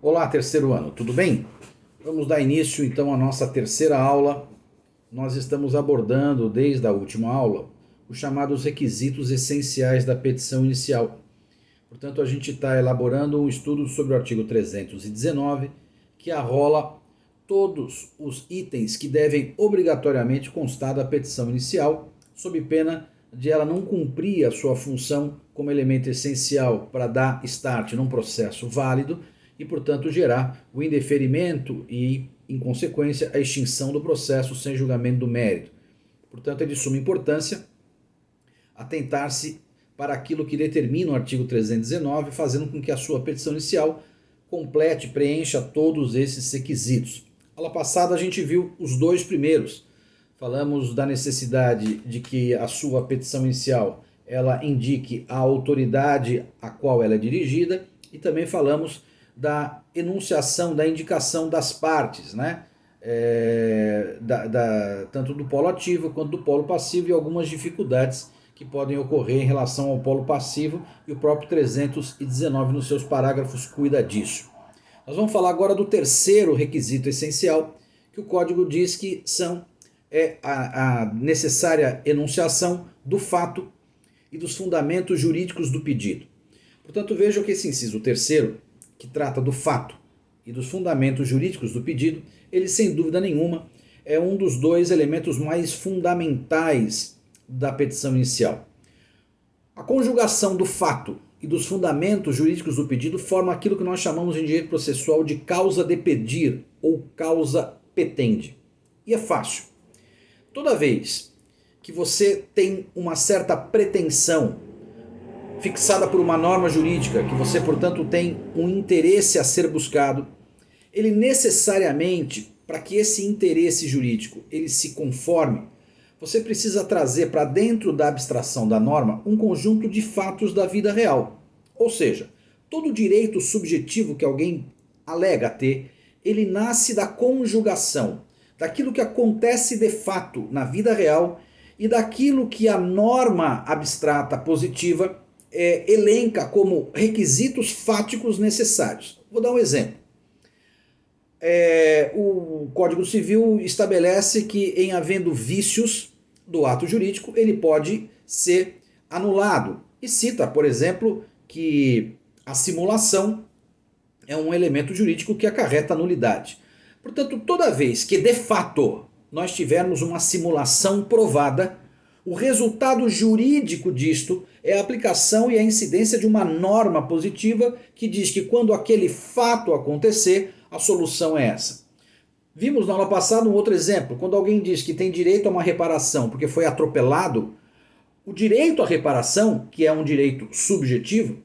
Olá, terceiro ano, tudo bem? Vamos dar início então à nossa terceira aula. Nós estamos abordando desde a última aula os chamados requisitos essenciais da petição inicial. Portanto, a gente está elaborando um estudo sobre o artigo 319, que arrola todos os itens que devem obrigatoriamente constar da petição inicial, sob pena de ela não cumprir a sua função como elemento essencial para dar start num processo válido e, portanto, gerar o indeferimento e, em consequência, a extinção do processo sem julgamento do mérito. Portanto, é de suma importância atentar-se para aquilo que determina o artigo 319, fazendo com que a sua petição inicial complete, preencha todos esses requisitos. Na aula passada a gente viu os dois primeiros. Falamos da necessidade de que a sua petição inicial ela indique a autoridade a qual ela é dirigida e também falamos da enunciação, da indicação das partes, né? Tanto do polo ativo quanto do polo passivo e algumas dificuldades que podem ocorrer em relação ao polo passivo, e o próprio 319 nos seus parágrafos cuida disso. Nós vamos falar agora do terceiro requisito essencial, que o Código diz que é a necessária enunciação do fato e dos fundamentos jurídicos do pedido. Portanto, vejam que esse inciso terceiro, que trata do fato e dos fundamentos jurídicos do pedido, ele sem dúvida nenhuma é um dos dois elementos mais fundamentais da petição inicial. A conjugação do fato e dos fundamentos jurídicos do pedido forma aquilo que nós chamamos em direito processual de causa de pedir ou causa petendi. E é fácil. Toda vez que você tem uma certa pretensão fixada por uma norma jurídica, que você, portanto, tem um interesse a ser buscado, ele necessariamente, para que esse interesse jurídico ele se conforme, você precisa trazer para dentro da abstração da norma um conjunto de fatos da vida real. Ou seja, todo direito subjetivo que alguém alega ter, ele nasce da conjugação daquilo que acontece de fato na vida real e daquilo que a norma abstrata positiva elenca como requisitos fáticos necessários. Vou dar um exemplo. O Código Civil estabelece que, em havendo vícios do ato jurídico, ele pode ser anulado. E cita, por exemplo, que a simulação é um elemento jurídico que acarreta nulidade. Portanto, toda vez que, de fato, nós tivermos uma simulação provada, o resultado jurídico disto é a aplicação e a incidência de uma norma positiva que diz que quando aquele fato acontecer, a solução é essa. Vimos na aula passada um outro exemplo. Quando alguém diz que tem direito a uma reparação porque foi atropelado, o direito à reparação, que é um direito subjetivo,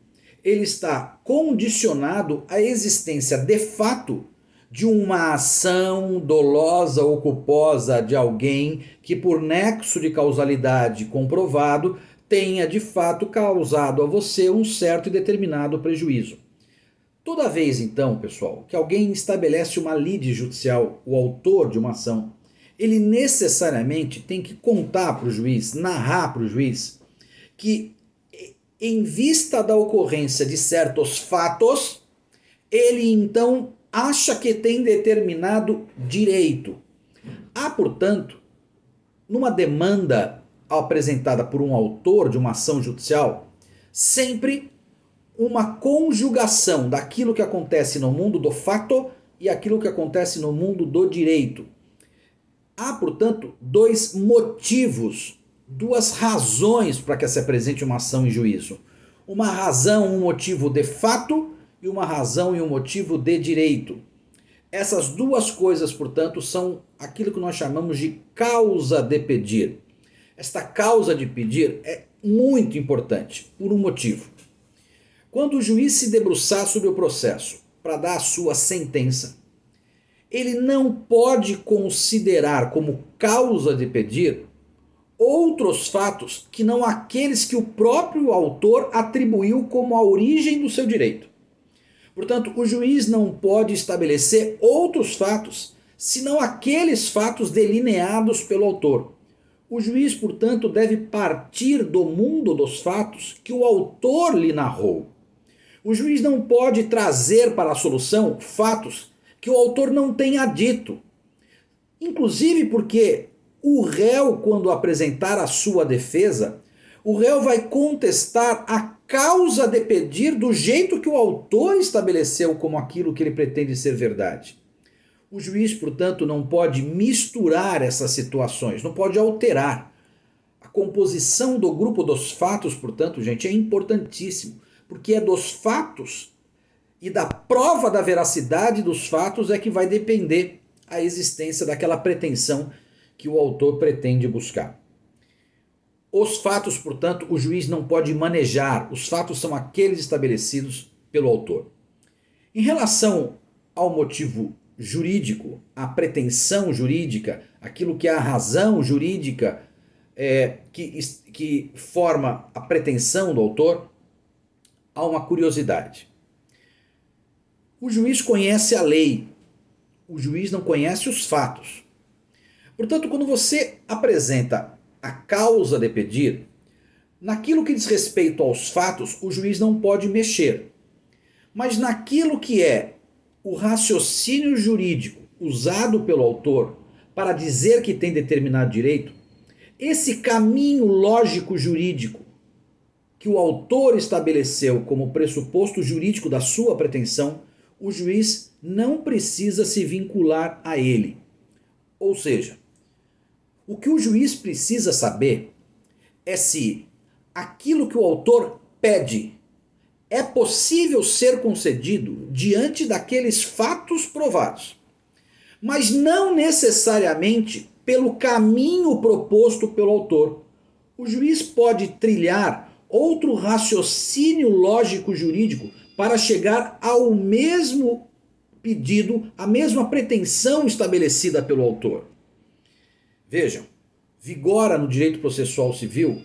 ele está condicionado à existência de fato de uma ação dolosa ou culposa de alguém que, por nexo de causalidade comprovado, tenha de fato causado a você um certo e determinado prejuízo. Toda vez, então, pessoal, que alguém estabelece uma lide judicial, o autor de uma ação, ele necessariamente tem que contar para o juiz, narrar para o juiz, que em vista da ocorrência de certos fatos, ele então acha que tem determinado direito. Há, portanto, numa demanda apresentada por um autor de uma ação judicial, sempre uma conjugação daquilo que acontece no mundo do fato e aquilo que acontece no mundo do direito. Há, portanto, dois motivos, duas razões para que se apresente uma ação em juízo. Uma razão, um motivo de fato e uma razão e um motivo de direito. Essas duas coisas, portanto, são aquilo que nós chamamos de causa de pedir. Esta causa de pedir é muito importante, por um motivo. Quando o juiz se debruçar sobre o processo para dar a sua sentença, ele não pode considerar como causa de pedir outros fatos que não aqueles que o próprio autor atribuiu como a origem do seu direito. Portanto, o juiz não pode estabelecer outros fatos, senão aqueles fatos delineados pelo autor. O juiz, portanto, deve partir do mundo dos fatos que o autor lhe narrou. O juiz não pode trazer para a solução fatos que o autor não tenha dito. Inclusive porque o réu, quando apresentar a sua defesa, o réu vai contestar a causa de pedir do jeito que o autor estabeleceu como aquilo que ele pretende ser verdade. O juiz, portanto, não pode misturar essas situações, não pode alterar. A composição do grupo dos fatos, portanto, gente, é importantíssimo, porque é dos fatos e da prova da veracidade dos fatos é que vai depender a existência daquela pretensão que o autor pretende buscar. Os fatos, portanto, o juiz não pode manejar, os fatos são aqueles estabelecidos pelo autor. Em relação ao motivo jurídico, à pretensão jurídica, aquilo que é a razão jurídica que forma a pretensão do autor, há uma curiosidade. O juiz conhece a lei, o juiz não conhece os fatos. Portanto, quando você apresenta a causa de pedir, naquilo que diz respeito aos fatos, o juiz não pode mexer. Mas naquilo que é o raciocínio jurídico usado pelo autor para dizer que tem determinado direito, esse caminho lógico jurídico que o autor estabeleceu como pressuposto jurídico da sua pretensão, o juiz não precisa se vincular a ele. Ou seja, o que o juiz precisa saber é se aquilo que o autor pede é possível ser concedido diante daqueles fatos provados, mas não necessariamente pelo caminho proposto pelo autor. O juiz pode trilhar outro raciocínio lógico jurídico para chegar ao mesmo pedido, à mesma pretensão estabelecida pelo autor. Vejam, vigora no direito processual civil